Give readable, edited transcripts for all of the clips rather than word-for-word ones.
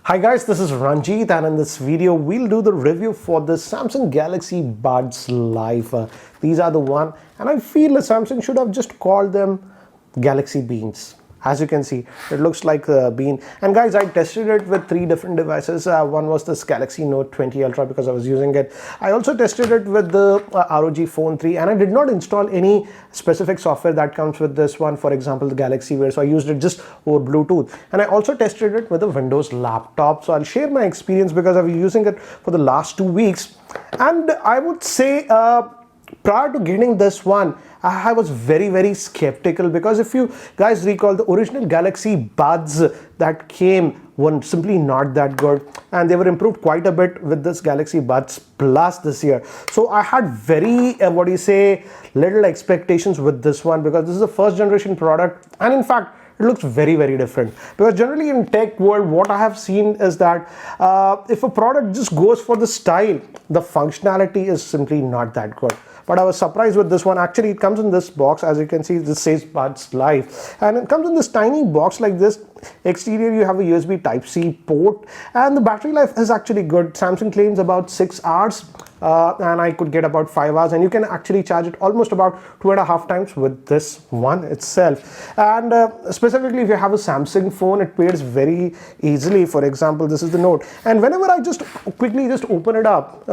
Hi guys, this is Ranjit, and in this video we'll do the review for the Samsung Galaxy Buds Live. These are the one, and I feel Samsung should have just called them Galaxy Beans. As you can see, it looks like a bean. And guys, I tested it with 3 different devices. One was this Galaxy Note 20 Ultra because I was using it. I also tested it with the ROG Phone 3, and I did not install any specific software that comes with this one, for example the Galaxy Wear, so I used it just over Bluetooth. And I also tested it with a Windows laptop, so I'll share my experience because I've been using it for the last 2 weeks. And I would say prior to getting this one, I was very skeptical, because if you guys recall, the original Galaxy Buds that came were simply not that good, and they were improved quite a bit with this Galaxy Buds Plus this year. So I had very little expectations with this one, because this is a first generation product, and in fact it looks very different. Because generally in tech world, what I have seen is that if a product just goes for the style, the functionality is simply not that good. But I was surprised with this one. Actually, it comes in this box. As you can see, this says Buds Live, and it comes in this tiny box like this. Exterior, you have a USB Type-C port, and the battery life is actually good. Samsung claims about 6 hours, and I could get about 5 hours, and you can actually charge it almost about 2.5 times with this one itself. And specifically, if you have a Samsung phone, it pairs very easily. For example, this is the Note, and whenever I just quickly open it up,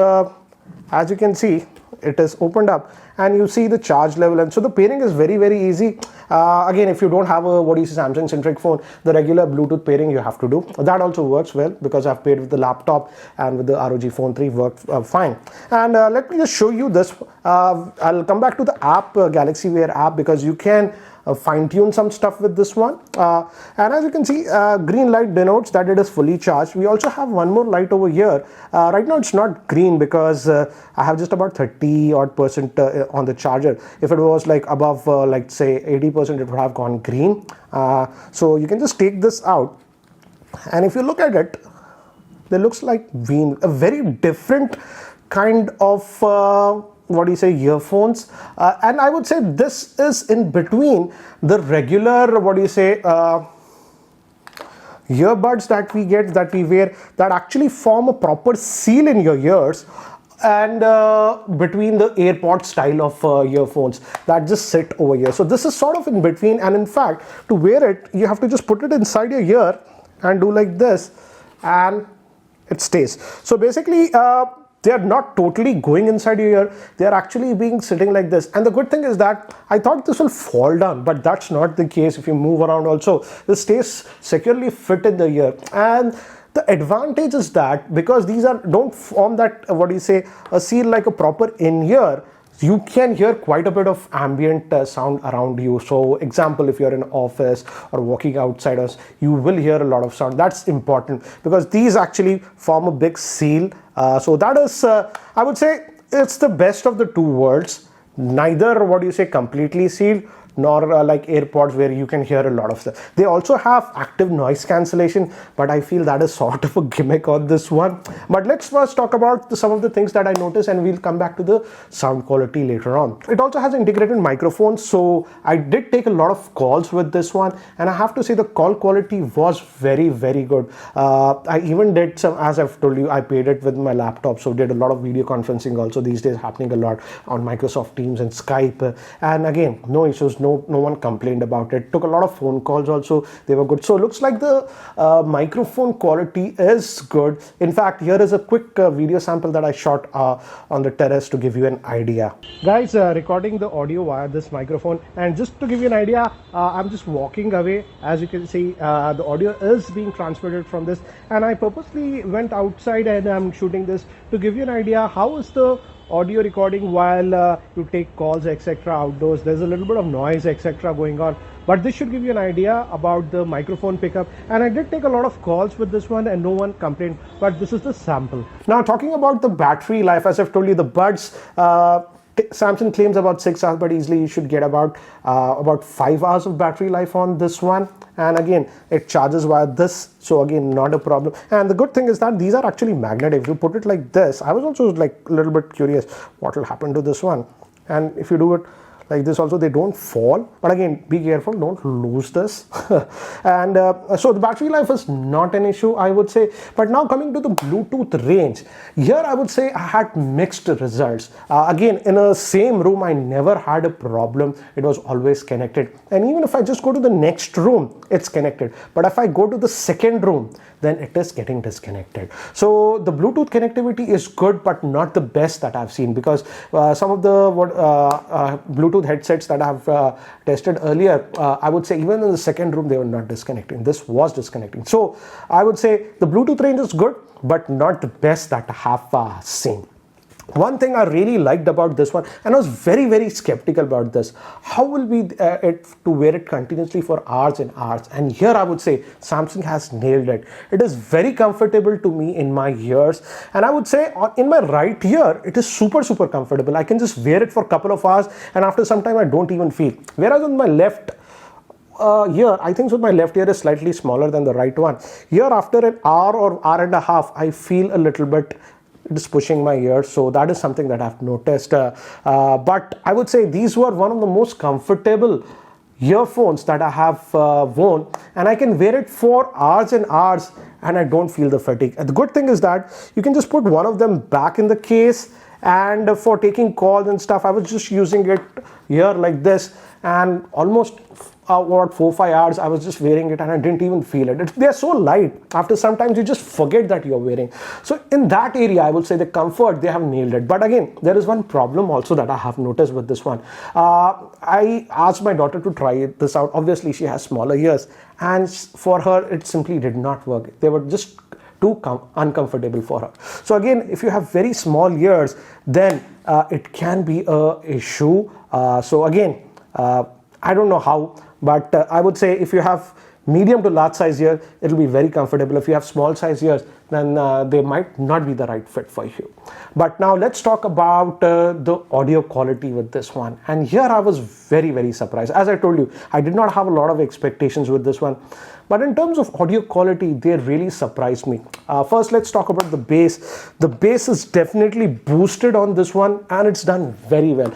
as you can see, it is opened up, and you see the charge level, and so the pairing is very easy. Again, if you don't have a Samsung centric phone, the regular Bluetooth pairing you have to do. That also works well, because I've paired with the laptop, and with the ROG Phone 3 worked fine. And let me just show you this. I'll come back to the app, Galaxy Wear app, because you can fine-tune some stuff with this one. And as you can see, green light denotes that it is fully charged. We also have one more light over here. Right now it's not green, because I have just about 30% on the charger. If it was like above like say 80%, it would have gone green. So you can just take this out, and if you look at it, it looks like a very different kind of earphones, and I would say this is in between the regular earbuds that we wear, that actually form a proper seal in your ears, and between the AirPod style of earphones that just sit over here. So this is sort of in between, and in fact, to wear it, you have to just put it inside your ear and do like this, and it stays. So basically, they are not totally going inside your ear, they are actually being sitting like this. And the good thing is that I thought this will fall down, but that's not the case. If you move around also, this stays securely fit in the ear. And the advantage is that because these don't form that a seal like a proper in-ear, you can hear quite a bit of ambient sound around you. So example, if you're in an office or walking outside us, you will hear a lot of sound. That's important, because these actually form a big seal. So that is, I would say, it's the best of the two worlds. Neither completely sealed, nor like AirPods where you can hear a lot of stuff. They also have active noise cancellation, but I feel that is sort of a gimmick on this one. But let's first talk about some of the things that I noticed, and we'll come back to the sound quality later on. It also has integrated microphones, so I did take a lot of calls with this one, and I have to say the call quality was very good. I even did some, as I've told you, I paired it with my laptop, so did a lot of video conferencing also these days, happening a lot on Microsoft Teams and Skype, and again, no issues, no one complained about it. Took a lot of phone calls also, they were good. So it looks like the microphone quality is good. In fact, here is a quick video sample that I shot on the terrace to give you an idea. Guys, recording the audio via this microphone, and just to give you an idea, I'm just walking away. As you can see, the audio is being transmitted from this, and I purposely went outside and I'm shooting this to give you an idea how is the audio recording while you take calls etc. outdoors. There's a little bit of noise etc. going on, but this should give you an idea about the microphone pickup. And I did take a lot of calls with this one and no one complained, but this is the sample. Now talking about the battery life, as I've told you, the Buds, Samsung claims about 6 hours, but easily you should get about 5 hours of battery life on this one. And again, it charges via this, so again, not a problem. And the good thing is that these are actually magnetic. If you put it like this, I was also like a little bit curious what will happen to this one. And if you do it like this also, they don't fall, but again, be careful, don't lose this. And so the battery life is not an issue, I would say. But now coming to the Bluetooth range, here I would say I had mixed results. Again, in a same room, I never had a problem. It was always connected, and even if I just go to the next room, it's connected. But if I go to the second room, then it is getting disconnected. So the Bluetooth connectivity is good, but not the best that I've seen, because some of the Bluetooth headsets that I've tested earlier, I would say even in the second room, they were not disconnecting. This was disconnecting. So I would say the Bluetooth range is good, but not the best that I have seen. One thing I really liked about this one, and I was very skeptical about this, how will be it to wear it continuously for hours and hours? And here I would say Samsung has nailed it. It is very comfortable to me in my ears, and I would say in my right ear it is super comfortable. I can just wear it for a couple of hours, and after some time I don't even feel. Whereas on my left here, I think so my left ear is slightly smaller than the right one. Here after an hour or hour and a half, I feel a little bit it is pushing my ears, so that is something that I've noticed. But I would say these were one of the most comfortable earphones that I have worn, and I can wear it for hours and hours and I don't feel the fatigue. And the good thing is that you can just put one of them back in the case, and for taking calls and stuff, I was just using it here like this, and almost what 4-5 hours I was just wearing it and I didn't even feel it. They're so light, after sometimes you just forget that you're wearing. So in that area, I would say the comfort, they have nailed it. But again, there is one problem also that I have noticed with this one. I asked my daughter to try this out. Obviously she has smaller ears, and for her it simply did not work. They were just too uncomfortable for her. So again, if you have very small ears, then it can be a issue. So again, I don't know how, but I would say if you have medium to large size ear, it will be very comfortable. If you have small size ears, then they might not be the right fit for you. But now let's talk about the audio quality with this one. And here I was very surprised. As I told you, I did not have a lot of expectations with this one. But in terms of audio quality, they really surprised me. First, let's talk about the bass. The bass is definitely boosted on this one, and it's done very well.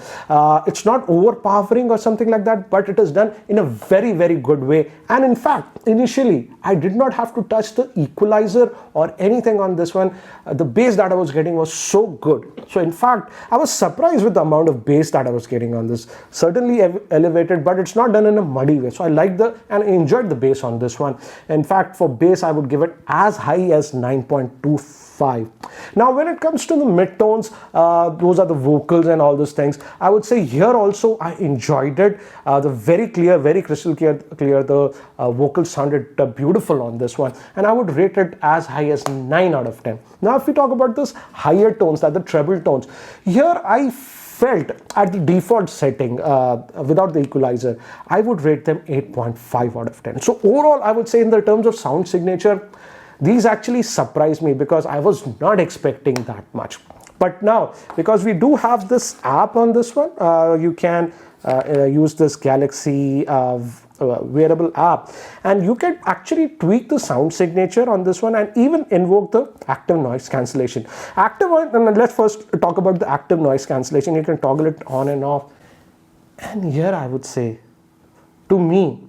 It's not overpowering or something like that, but it is done in a very good way. And in fact, initially, I did not have to touch the equalizer or anything on this one. The bass that I was getting was so good. So in fact, I was surprised with the amount of bass that I was getting on this. Certainly elevated, but it's not done in a muddy way. So I liked and enjoyed the bass on this one. In fact, for bass, I would give it as high as 9.25. Now, when it comes to the mid-tones, those are the vocals and all those things. I would say here also I enjoyed it. The very clear, very crystal clear, the vocals sounded beautiful on this one. And I would rate it as high as 9 out of 10. Now, if we talk about this higher tones, that the treble tones, here I felt at the default setting without the equalizer, I would rate them 8.5 out of 10. So overall, I would say in the terms of sound signature, these actually surprised me because I was not expecting that much. But now, because we do have this app on this one, you can use this Galaxy wearable app, and you can actually tweak the sound signature on this one and even invoke the active noise cancellation. Let's first talk about the active noise cancellation. You can toggle it on and off, and here I would say, to me,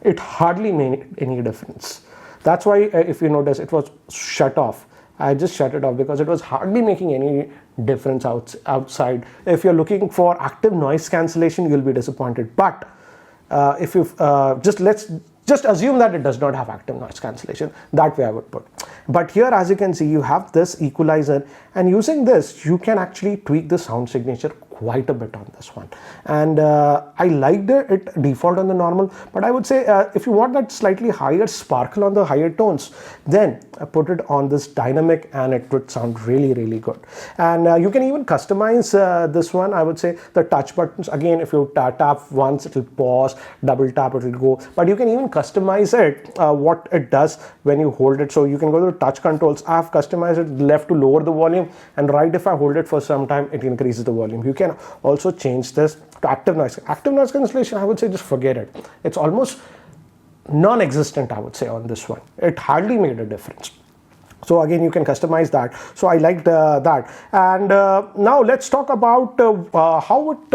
it hardly made any difference. That's why if you notice, it was shut off. I just shut it off because it was hardly making any difference outside. If you're looking for active noise cancellation, you'll be disappointed. But if you just assume that it does not have active noise cancellation. That way I would put. But here, as you can see, you have this equalizer, and using this, you can actually tweak the sound signature quite a bit on this one. And I liked it default on the normal, but I would say if you want that slightly higher sparkle on the higher tones, then put it on this dynamic and it would sound really good. And you can even customize this one. I would say the touch buttons, again, if you tap once, it will pause, double tap, it will go. But you can even customize it, what it does when you hold it. So you can go to the touch controls. I have customized it left to lower the volume, and right if I hold it for some time, it increases the volume. You can also change this to active noise. Active noise cancellation, I would say just forget it. It's almost non-existent, I would say, on this one. It hardly made a difference. So again, you can customize that. So I liked that. And now let's talk about how it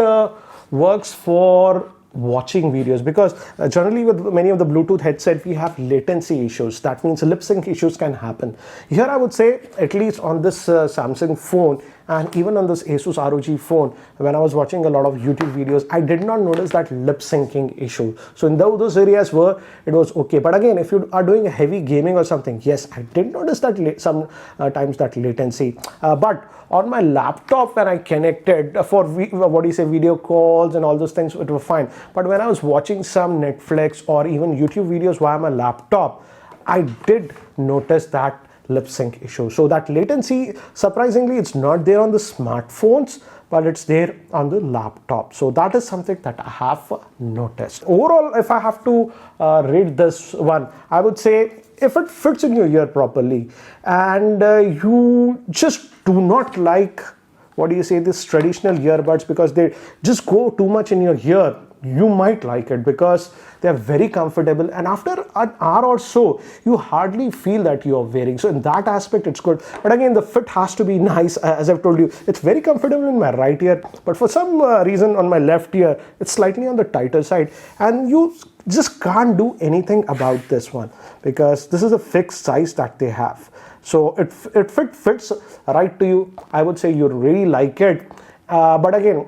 works for watching videos, because generally with many of the Bluetooth headset we have latency issues. That means lip sync issues can happen. Here I would say, at least on this Samsung phone and even on this Asus ROG phone, when I was watching a lot of YouTube videos, I did not notice that lip syncing issue. So in those areas where it was okay. But again, if you are doing heavy gaming or something, yes, I did notice that sometimes that latency. But on my laptop, when I connected for video calls and all those things, it was fine. But when I was watching some Netflix or even YouTube videos via my laptop, I did notice that lip sync issue. So that latency, surprisingly, it's not there on the smartphones, but it's there on the laptop. So that is something that I have noticed. Overall, if I have to rate this one, I would say if it fits in your ear properly and you just do not like, this traditional earbuds because they just go too much in your ear, you might like it because they are very comfortable, and after an hour or so you hardly feel that you are wearing. So in that aspect it's good, but again the fit has to be nice. As I've told you, it's very comfortable in my right ear, but for some reason on my left ear it's slightly on the tighter side, and you just can't do anything about this one because this is a fixed size that they have. So it fits right to you. I would say you really like it. But again,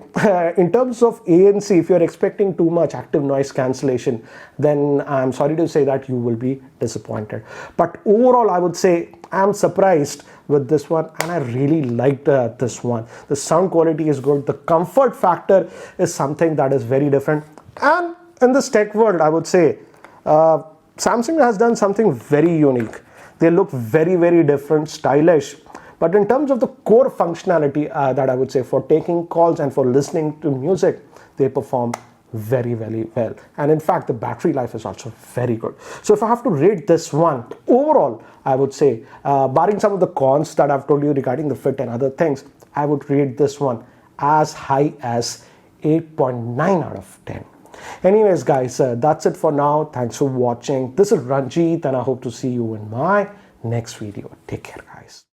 in terms of ANC, if you're expecting too much active noise cancellation, then I'm sorry to say that you will be disappointed. But overall, I would say I'm surprised with this one, and I really liked this one. The sound quality is good. The comfort factor is something that is very different. And in this tech world, I would say Samsung has done something very unique. They look very, very different, stylish. But in terms of the core functionality that I would say for taking calls and for listening to music, they perform very, very well. And in fact, the battery life is also very good. So if I have to rate this one, overall, I would say, barring some of the cons that I've told you regarding the fit and other things, I would rate this one as high as 8.9 out of 10. Anyways, guys, that's it for now. Thanks for watching. This is Ranjit, and I hope to see you in my next video. Take care, guys.